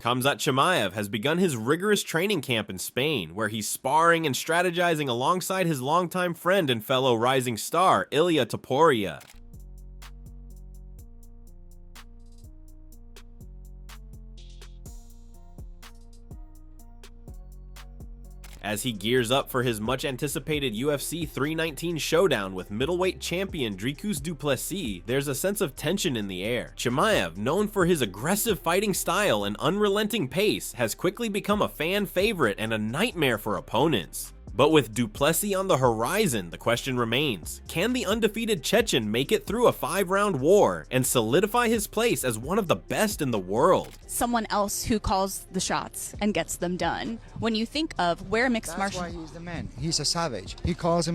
Khamzat Chimaev has begun his rigorous training camp in Spain, where he's sparring and strategizing alongside his longtime friend and fellow rising star, Ilia Topuria. As he gears up for his much-anticipated UFC 319 showdown with middleweight champion Dricus du Plessis, there's a sense of tension in the air. Chimaev, known for his aggressive fighting style and unrelenting pace, has quickly become a fan favorite and a nightmare for opponents. But with du Plessis on the horizon, the question remains, can the undefeated Chechen make it through a 5-round war and solidify his place as one of the best in the world? Someone else who calls the shots and gets them done. When you think of where mixed martial... That's why he's the man. He's a savage. He calls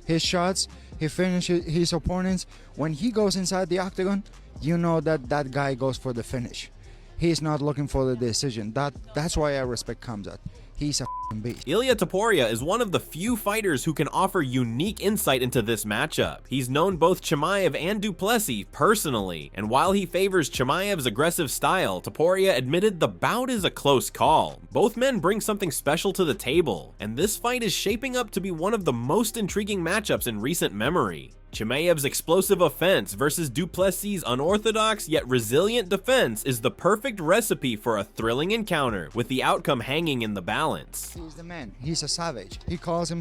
his shots, he finishes his opponents. When he goes inside the octagon, you know that that guy goes for the finish. He's not looking for the decision. That's why I respect Khamzat. He's a beast. Ilia Topuria is one of the few fighters who can offer unique insight into this matchup. He's known both Chimaev and du Plessis personally, and while he favors Chimaev's aggressive style, Topuria admitted the bout is a close call. Both men bring something special to the table, and this fight is shaping up to be one of the most intriguing matchups in recent memory. Chimaev's explosive offense versus du Plessis' unorthodox yet resilient defense is the perfect recipe for a thrilling encounter, with the outcome hanging in the balance. He's the man. He's a savage. He calls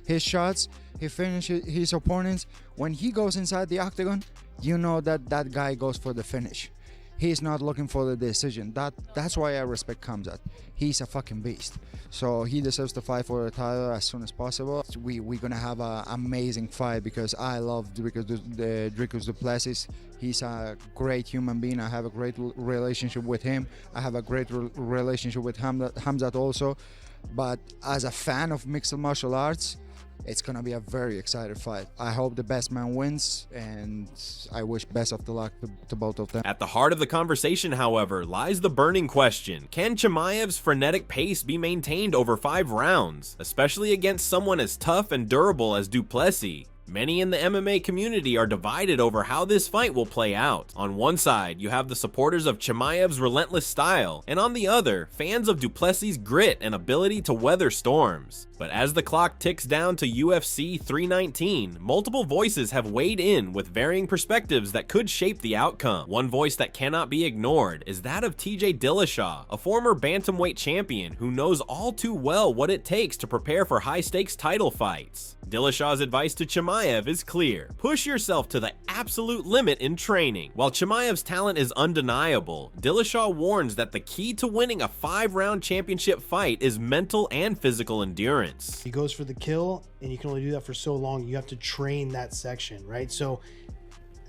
his shots, he finishes his opponents. When he goes inside the octagon, you know that that guy goes for the finish. He's not looking for the decision. That's why I respect Khamzat. He's a fucking beast. So he deserves to fight for the title as soon as possible. We're gonna have an amazing fight because I love Dricus du Plessis. He's a great human being. I have a great relationship with him. I have a great relationship with Khamzat also. But as a fan of mixed martial arts, it's gonna be a very exciting fight. I hope the best man wins, and I wish best of the luck to both of them. At the heart of the conversation, however, lies the burning question: can Chimaev's frenetic pace be maintained over 5 rounds, especially against someone as tough and durable as du Plessis? Many in the MMA community are divided over how this fight will play out. On one side, you have the supporters of Chimaev's relentless style, and on the other, fans of du Plessis' grit and ability to weather storms. But as the clock ticks down to UFC 319, multiple voices have weighed in with varying perspectives that could shape the outcome. One voice that cannot be ignored is that of TJ Dillashaw, a former bantamweight champion who knows all too well what it takes to prepare for high-stakes title fights. Dillashaw's advice to Chimaev is clear: push yourself to the absolute limit in training. While Chimaev's talent is undeniable, Dillashaw warns that the key to winning a 5-round championship fight is mental and physical endurance. He goes for the kill, and you can only do that for so long. You have to train that section, right? So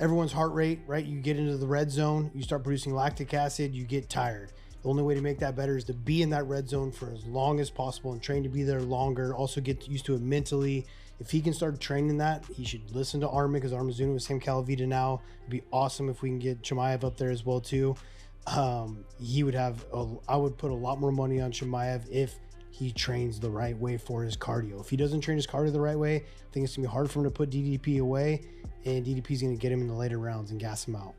everyone's heart rate, right? You get into the red zone, you start producing lactic acid, you get tired. The only way to make that better is to be in that red zone for as long as possible and train to be there longer. Also get used to it mentally. If he can start training that, he should listen to Armin, because Armin's doing it with Sam Calavita now. It'd be awesome if we can get Chimaev up there as well too. He would have, I would put a lot more money on Chimaev if he trains the right way for his cardio. If he doesn't train his cardio the right way, I think it's gonna be hard for him to put DDP away, and DDP's gonna get him in the later rounds and gas him out.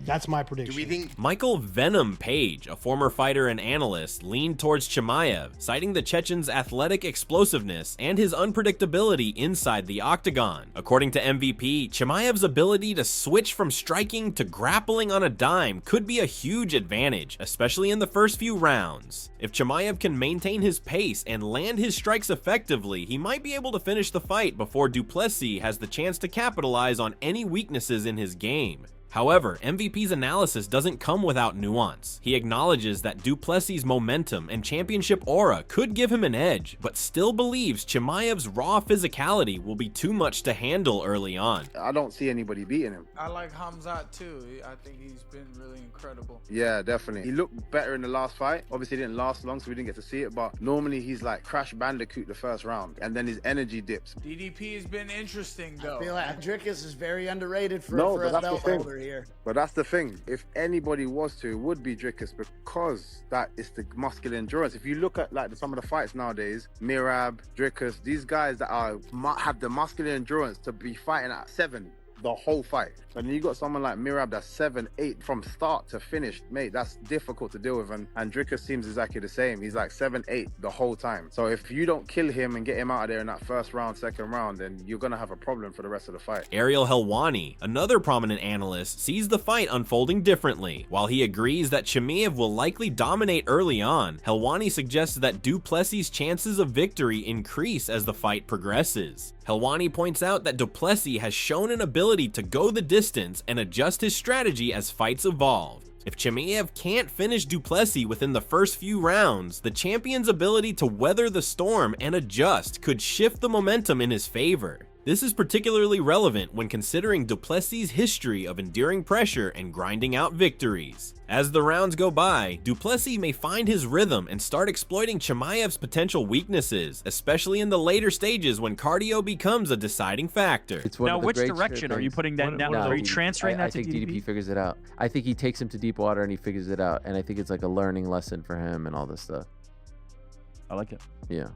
That's my prediction. Do we think Michael Venom Page, a former fighter and analyst, leaned towards Chimaev, citing the Chechen's athletic explosiveness and his unpredictability inside the octagon. According to MVP, Chimaev's ability to switch from striking to grappling on a dime could be a huge advantage, especially in the first few rounds. If Chimaev can maintain his pace and land his strikes effectively, he might be able to finish the fight before du Plessis has the chance to capitalize on any weaknesses in his game. However, MVP's analysis doesn't come without nuance. He acknowledges that du Plessis' momentum and championship aura could give him an edge, but still believes Chimaev's raw physicality will be too much to handle early on. I don't see anybody beating him. I like Khamzat too. I think he's been really incredible. Yeah, definitely. He looked better in the last fight. Obviously, it didn't last long, so we didn't get to see it, but normally he's like Crash Bandicoot the first round, and then his energy dips. DDP has been interesting though. I feel like Dricus is very underrated for No, a but that's the belt thing. holder here. But that's the thing. If anybody was to, it would be Dricus, because that is the muscular endurance. If you look at like some of the fights nowadays, Mirab, Dricus, these guys that have the muscular endurance to be fighting at 7 the whole fight. And you got someone like Merab that's 7-8 from start to finish, mate. That's difficult to deal with. And Dricus seems exactly the same. He's like 7-8 the whole time. So if you don't kill him and get him out of there in that first round, second round, then you're gonna have a problem for the rest of the fight. Ariel Helwani, another prominent analyst, sees the fight unfolding differently. While he agrees that Chimaev will likely dominate early on, Helwani suggests that Du Plessis' chances of victory increase as the fight progresses. Helwani points out that Du Plessis has shown an ability to go the distance and adjust his strategy as fights evolve. If Chimaev can't finish Du Plessis within the first few rounds, the champion's ability to weather the storm and adjust could shift the momentum in his favor. This is particularly relevant when considering Du Plessis' history of enduring pressure and grinding out victories. As the rounds go by, Du Plessis may find his rhythm and start exploiting Chimaev's potential weaknesses, especially in the later stages when cardio becomes a deciding factor. Now, which direction are you putting that down? Are you transferring that to DDP? I think DDP figures it out. I think he takes him to deep water and he figures it out. And I think it's like a learning lesson for him and all this stuff. I like it. Yeah.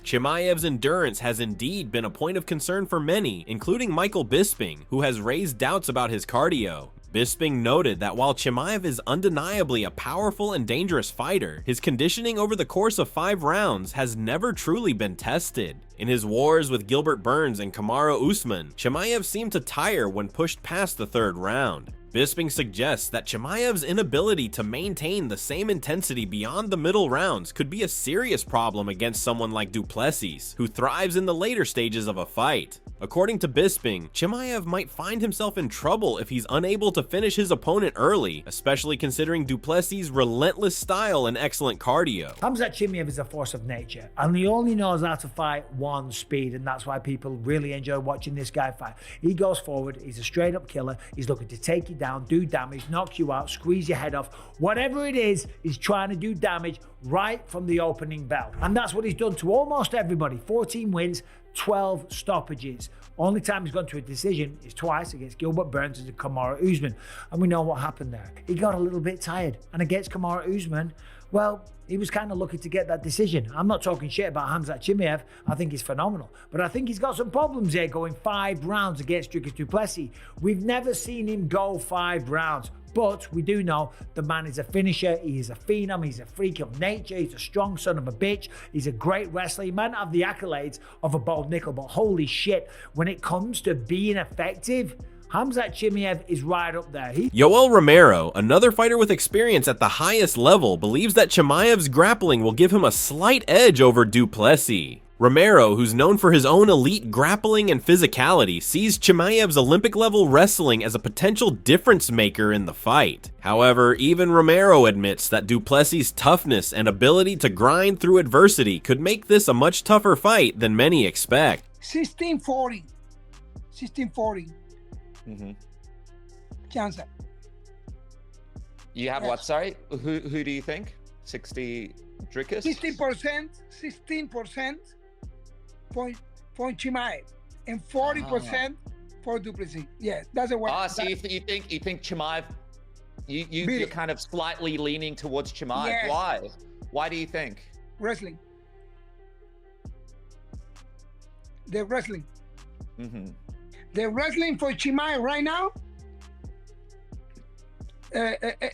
Chimaev's endurance has indeed been a point of concern for many, including Michael Bisping, who has raised doubts about his cardio. Bisping noted that while Chimaev is undeniably a powerful and dangerous fighter, his conditioning over the course of 5 rounds has never truly been tested. In his wars with Gilbert Burns and Kamaru Usman, Chimaev seemed to tire when pushed past the 3rd round. Bisping suggests that Chimaev's inability to maintain the same intensity beyond the middle rounds could be a serious problem against someone like Du Plessis, who thrives in the later stages of a fight. According to Bisping, Chimaev might find himself in trouble if he's unable to finish his opponent early, especially considering Du Plessis' relentless style and excellent cardio. Khamzat Chimaev is a force of nature, and he only knows how to fight one speed, and that's why people really enjoy watching this guy fight. He goes forward, he's a straight up killer, he's looking to take you down, do damage, knock you out, squeeze your head off. Whatever it is, he's trying to do damage right from the opening bell. And that's what he's done to almost everybody. 14 wins, 12 stoppages. Only time he's gone to a decision is twice against Gilbert Burns and Kamaru Usman. And we know what happened there. He got a little bit tired. And against Kamaru Usman, well, he was kind of lucky to get that decision. I'm not talking shit about Khamzat Chimaev. I think he's phenomenal. But I think he's got some problems here going 5 rounds against Dricus Du Plessis. We've never seen him go 5 rounds. But we do know the man is a finisher, he is a phenom, he's a freak of nature, he's a strong son of a bitch, he's a great wrestler. He might not have the accolades of a Bold Nickel, but holy shit, when it comes to being effective, Khamzat Chimaev is right up there. Yoel Romero, another fighter with experience at the highest level, believes that Chimaev's grappling will give him a slight edge over Du Plessis. Romero, who's known for his own elite grappling and physicality, sees Chimaev's Olympic-level wrestling as a potential difference maker in the fight. However, even Romero admits that Du Plessis' toughness and ability to grind through adversity could make this a much tougher fight than many expect. 1640. 1640. Chance. You have what, sorry? Who do you think? 60 Dricus? 16% for Chimaev and 40% for Du Plessis. Yeah, that's a way. So you think Chimaev? You're kind of slightly leaning towards Chimaev. Yes. Why? Why do you think? Wrestling. The wrestling. The wrestling for Chimaev right now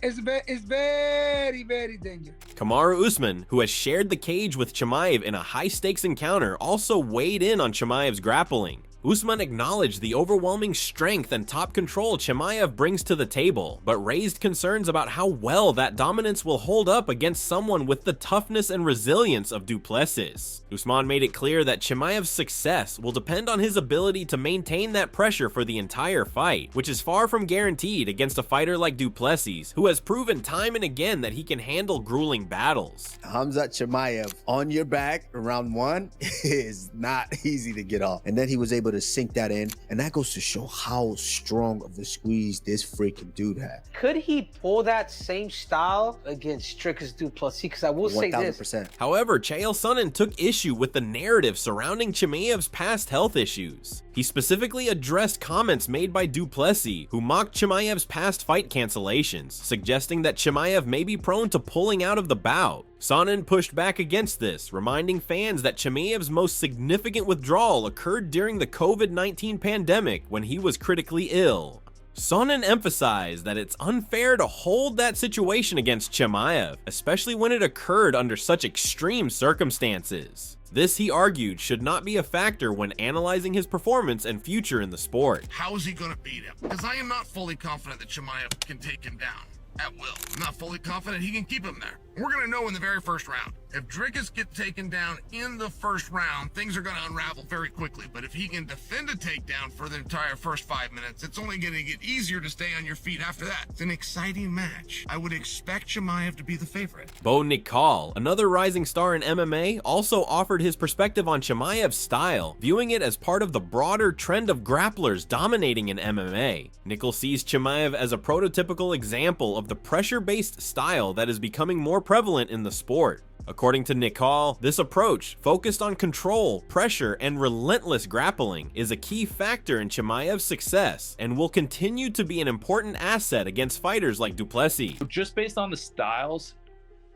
is very, very dangerous. Kamaru Usman, who has shared the cage with Chimaev in a high-stakes encounter, also weighed in on Chimaev's grappling. Usman acknowledged the overwhelming strength and top control Chimaev brings to the table, but raised concerns about how well that dominance will hold up against someone with the toughness and resilience of Du Plessis. Usman made it clear that Chimaev's success will depend on his ability to maintain that pressure for the entire fight, which is far from guaranteed against a fighter like Du Plessis, who has proven time and again that he can handle grueling battles. Khamzat Chimaev on your back round 1 is not easy to get off, and then he was able to sink that in, and that goes to show how strong of a squeeze this freaking dude had. Could he pull that same style against Dricus Du Plessis? Because I will say this. However, Chael Sonnen took issue with the narrative surrounding Chimaev's past health issues. He He specifically addressed comments made by Duplessis, who mocked Chimaev's past fight cancellations, suggesting that Chimaev may be prone to pulling out of the bout. Sonnen pushed back against this, reminding fans that Chimaev's most significant withdrawal occurred during the COVID-19 pandemic when he was critically ill. Sonnen emphasized that it's unfair to hold that situation against Chimaev, especially when it occurred under such extreme circumstances. This, he argued, should not be a factor when analyzing his performance and future in the sport. How is he going to beat him? Because I am not fully confident that Chimaev can take him down at will. I'm not fully confident he can keep him there. We're going to know in the very first round. If Dricus gets taken down in the first round, things are going to unravel very quickly. But if he can defend a takedown for the entire first 5 minutes, it's only going to get easier to stay on your feet after that. It's an exciting match. I would expect Chimaev to be the favorite. Bo Nickal, another rising star in MMA, also offered his perspective on Chimaev's style, viewing it as part of the broader trend of grapplers dominating in MMA. Nickal sees Chimaev as a prototypical example of the pressure-based style that is becoming more prevalent in the sport. According to Nickal, this approach, focused on control, pressure, and relentless grappling, is a key factor in Chimaev's success and will continue to be an important asset against fighters like Duplessis. Just based on the styles,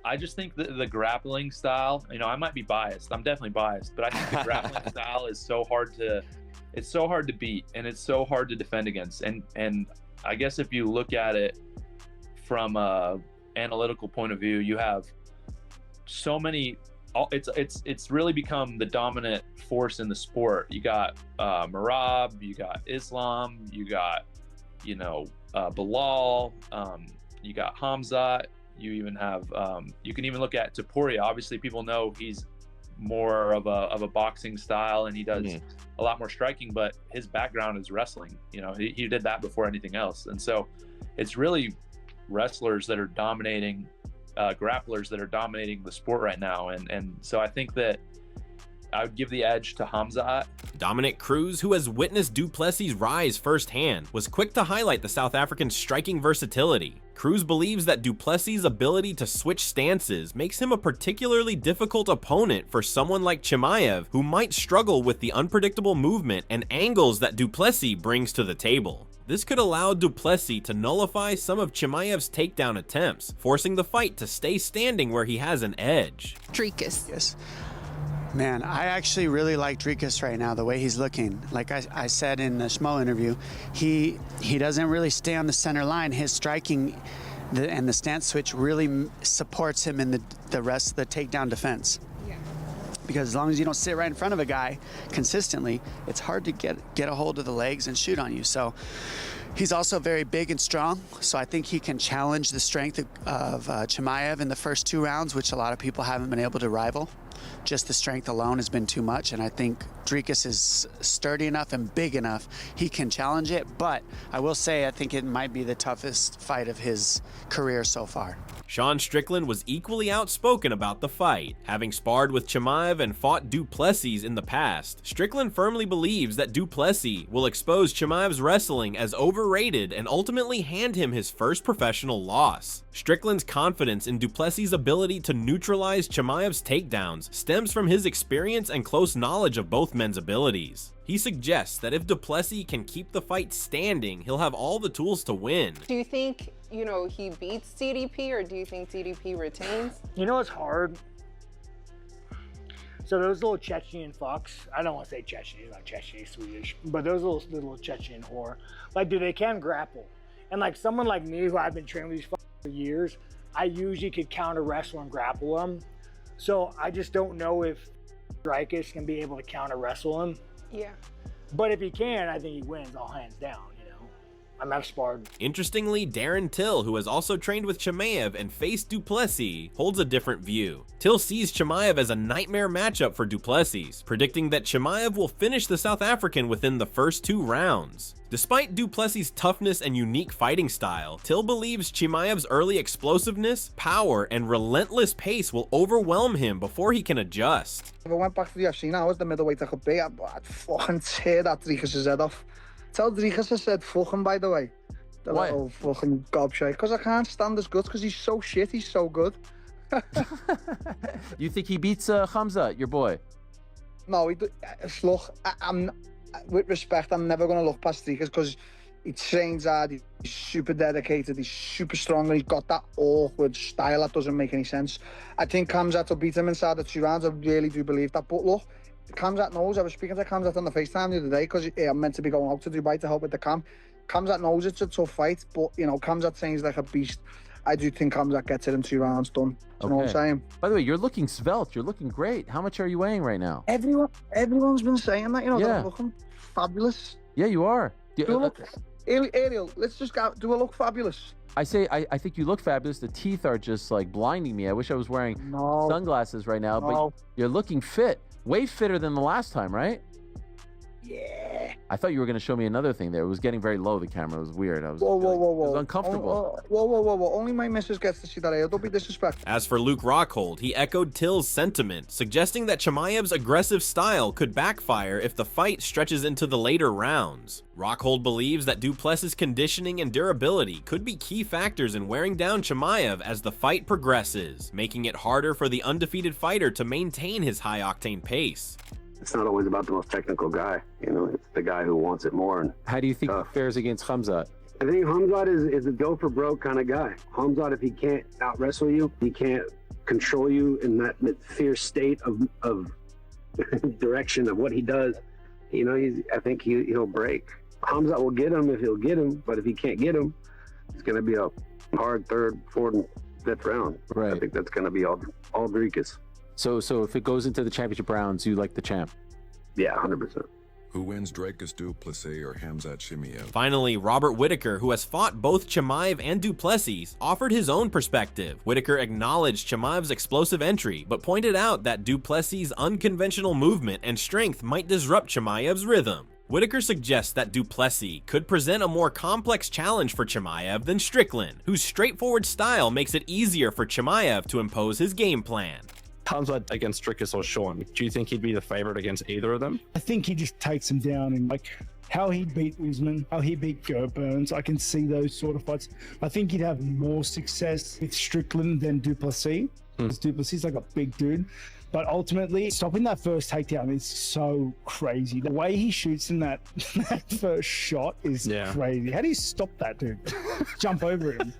I just think the grappling style, I might be biased. I'm definitely biased, but I think the grappling style is so hard to beat, and it's so hard to defend against. And I guess if you look at it from a analytical point of view, you have so many. It's really become the dominant force in the sport. You got Merab, you got Islam, you got Bilal, you got Khamzat. You even have you can even look at Topuria. Obviously, people know he's more of a boxing style, and he does a lot more striking. But his background is wrestling. He did that before anything else, and so it's really wrestlers that are dominating, grapplers that are dominating the sport right now, and so I think that I would give the edge to Khamzat. Dominic Cruz, who has witnessed Duplessis' rise firsthand, was quick to highlight the South African's striking versatility. Cruz believes that Duplessis' ability to switch stances makes him a particularly difficult opponent for someone like Chimaev, who might struggle with the unpredictable movement and angles that Duplessis brings to the table. This could allow Duplessis to nullify some of Chimaev's takedown attempts, forcing the fight to stay standing where he has an edge. Dricus. Yes. Man, I actually really like Dricus right now, the way he's looking. Like I said in the Schmo interview, he doesn't really stay on the center line. His striking and the stance switch really supports him in the rest of the takedown defense. Yeah. Because as long as you don't sit right in front of a guy consistently, it's hard to get a hold of the legs and shoot on you. So he's also very big and strong, so I think he can challenge the strength of Chimaev in the first 2 rounds, which a lot of people haven't been able to rival. Just the strength alone has been too much, and I think Dricus is sturdy enough and big enough. He can challenge it, but I will say I think it might be the toughest fight of his career so far. Sean Strickland was equally outspoken about the fight. Having sparred with Chimaev and fought Duplessis in the past, Strickland firmly believes that Duplessis will expose Chimaev's wrestling as overrated and ultimately hand him his first professional loss. Strickland's confidence in Duplessis' ability to neutralize Chimaev's takedowns stems from his experience and close knowledge of both men's abilities. He suggests that if Duplessis can keep the fight standing, he'll have all the tools to win. Do you think, he beats DDP, or do you think DDP retains? It's hard. So those little Chechen fucks, I don't want to say Chechen, he's not Chechen, he's Swedish, but those little Chechen whore, they can grapple. And someone like me, who I've been training with these fucks for years, I usually could counter wrestle and grapple them. So I just don't know if Dricus can be able to counter wrestle him. Yeah. But if he can, I think he wins all hands down, I'm not sparred. Interestingly, Darren Till, who has also trained with Chimaev and faced Duplessis, holds a different view. Till sees Chimaev as a nightmare matchup for Duplessis, predicting that Chimaev will finish the South African within the first 2 rounds. Despite Duplessis' toughness and unique fighting style, Till believes Chimaev's early explosiveness, power, and relentless pace will overwhelm him before he can adjust. If I went back to the UFC now as the middleweight I could be, I'd fucking tear that Dricus' head off. Tell Dricus I said fuck him, by the way. The little fucking gobshite. Because I can't stand his guts, because he's so shit, he's so good. You think he beats Khamzat, your boy? No, look, with respect, I'm never going to look past Dricus because he trains hard, he's super dedicated, he's super strong, and he's got that awkward style that doesn't make any sense. I think Khamzat will beat him inside the 2 rounds. I really do believe that. But look, Khamzat knows. I was speaking to Khamzat on the FaceTime the other day because I'm meant to be going out to Dubai to help with the camp. Khamzat knows it's a tough fight, but, you know, Khamzat trains like a beast. I do think Khamzat gets it in 2 rounds done. You know what I'm saying? By the way, you're looking svelte. You're looking great. How much are you weighing right now? Everyone's been saying that, you know, that I'm looking fabulous. Yeah, you are. Ariel, let's just go. Do I look fabulous? I think you look fabulous. The teeth are just like blinding me. I wish I was wearing sunglasses right now, but you're looking fit. Way fitter than the last time, right? Yeah. I thought you were going to show me another thing there. It was getting very low, the camera. It was weird. Whoa. It was uncomfortable. Whoa. Only my missus gets to see that, Ariel. Don't be disrespectful. As for Luke Rockhold, he echoed Till's sentiment, suggesting that Chimaev's aggressive style could backfire if the fight stretches into the later rounds. Rockhold believes that Duplessis' conditioning and durability could be key factors in wearing down Chimaev as the fight progresses, making it harder for the undefeated fighter to maintain his high-octane pace. It's not always about the most technical guy, you know, it's the guy who wants it more. And how do you think he fares against Khamzat? I think Khamzat is a go for broke kind of guy. Khamzat, if he can't out wrestle you, he can't control you in that fierce state of direction of what he does, you know, I think he'll break. Khamzat will get him if he'll get him, but if he can't get him, it's going to be a hard 3rd, 4th, and 5th round. Right. I think that's going to be all Dricus. So if it goes into the championship rounds, you like the champ? Yeah, 100%. Who wins, Dricus Du Plessis or Khamzat Chimaev? Finally, Robert Whitaker, who has fought both Chimaev and Duplessis, offered his own perspective. Whitaker acknowledged Chimaev's explosive entry, but pointed out that Duplessis' unconventional movement and strength might disrupt Chimaev's rhythm. Whitaker suggests that Duplessis could present a more complex challenge for Chimaev than Strickland, whose straightforward style makes it easier for Chimaev to impose his game plan. Khamzat against Dricus or Sean, do you think he'd be the favorite against either of them? I think he just takes him down, and like how he beat Usman, how he beat Gert Burns, I can see those sort of fights. I think he'd have more success with Strickland than Duplessis. Because Duplessis is like a big dude. But ultimately, stopping that first takedown is so crazy. The way he shoots in that first shot is crazy. How do you stop that dude? Jump over him.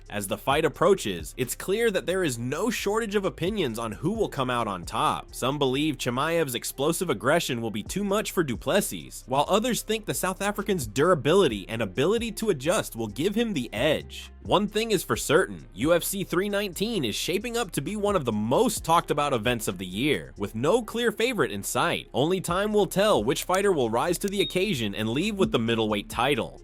As the fight approaches, it's clear that there is no shortage of opinions on who will come out on top. Some believe Chimaev's explosive aggression will be too much for Duplessis, while others think the South African's durability and ability to adjust will give him the edge. One thing is for certain, UFC 319 is shaping up to be one of the most talked about events of the year, with no clear favorite in sight. Only time will tell which fighter will rise to the occasion and leave with the middleweight title.